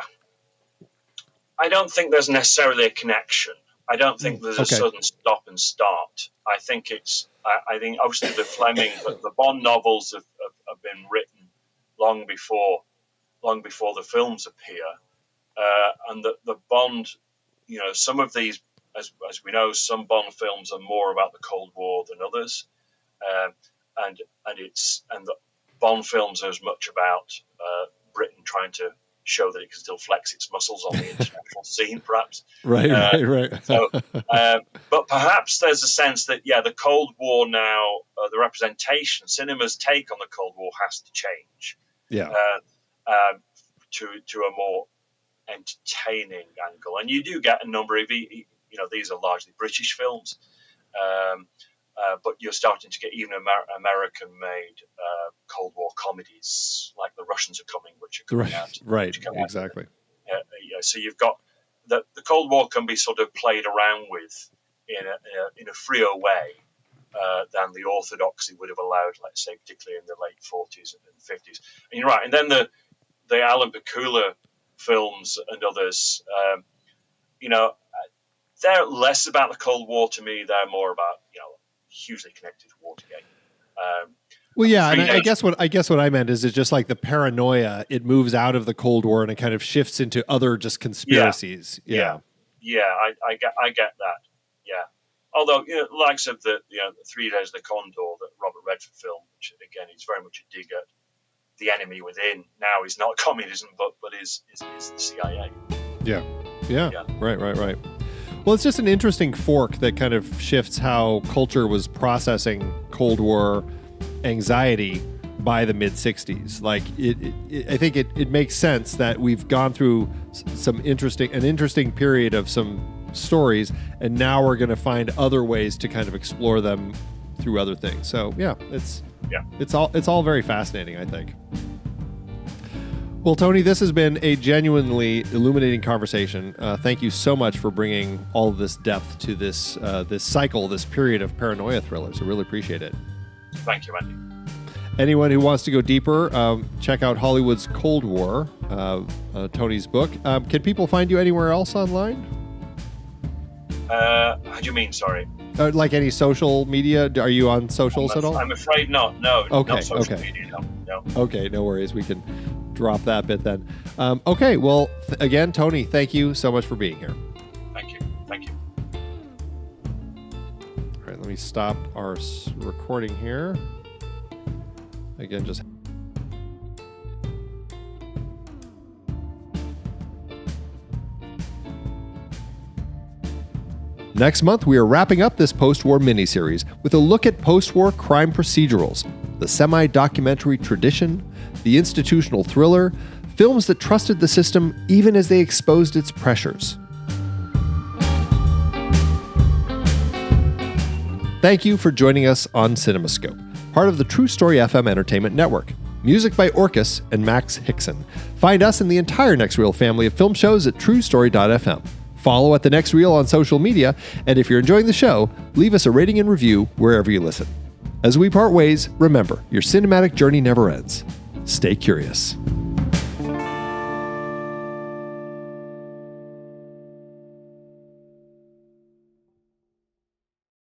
I don't think there's necessarily a connection. I don't think there's a sudden stop and start. I think obviously the Bond novels have been written long before the films appear, and the Bond, some of these, as we know, some Bond films are more about the Cold War than others, and the Bond films are as much about Britain trying to show that it can still flex its muscles on the international scene, perhaps.
Right.
So, but perhaps there's a sense that, the Cold War now, the representation, cinema's take on the Cold War has to change. To a more entertaining angle. And you do get a number of, these are largely British films, but you're starting to get even American-made Cold War comedies, like The Russians Are Coming, which are coming out.
Right, exactly.
So you've got the Cold War can be sort of played around with in a freer way than the orthodoxy would have allowed, let's say, particularly in the late 40s and 50s. And you're right. And then the Alan Pakula films and others, they're less about the Cold War to me. They're more about, hugely connected to Watergate.
And I guess what I meant is just like the paranoia, it moves out of the Cold War and it kind of shifts into other just conspiracies.
I get that. Yeah. Although, likes of the 3 Days of the Condor, the Robert Redford film, which again is very much a dig at the enemy within. Now he's not communism, but is the CIA.
Yeah. Right. Well, it's just an interesting fork that kind of shifts how culture was processing Cold War anxiety by the mid-60s. Like, I think it makes sense that we've gone through an interesting period of some stories, and now we're going to find other ways to kind of explore them through other things. So it's all very fascinating, I think. Well, Tony, this has been a genuinely illuminating conversation. Thank you so much for bringing all of this depth to this cycle, this period of paranoia thrillers. I really appreciate it.
Thank you, Andy.
Anyone who wants to go deeper, check out Hollywood's Cold War, Tony's book. Can people find you anywhere else online?
How do you mean, sorry?
Like any social media? Are you on socials at all?
I'm afraid not. No, not social media, no.
Okay, no worries. We can drop that bit then. Well, again, Tony, thank you so much for being here.
Thank you.
All right, let me stop our recording here. Again, just... Next month, we are wrapping up this post-war miniseries with a look at post-war crime procedurals, the semi-documentary tradition, the institutional thriller, films that trusted the system even as they exposed its pressures. Thank you for joining us on CinemaScope, part of the TruStory FM Entertainment Network. Music by Orcus and Max Hickson. Find us and the entire Next Reel family of film shows at TruStory.fm. Follow at The Next Reel on social media, and if you're enjoying the show, leave us a rating and review wherever you listen. As we part ways, remember, your cinematic journey never ends. Stay curious.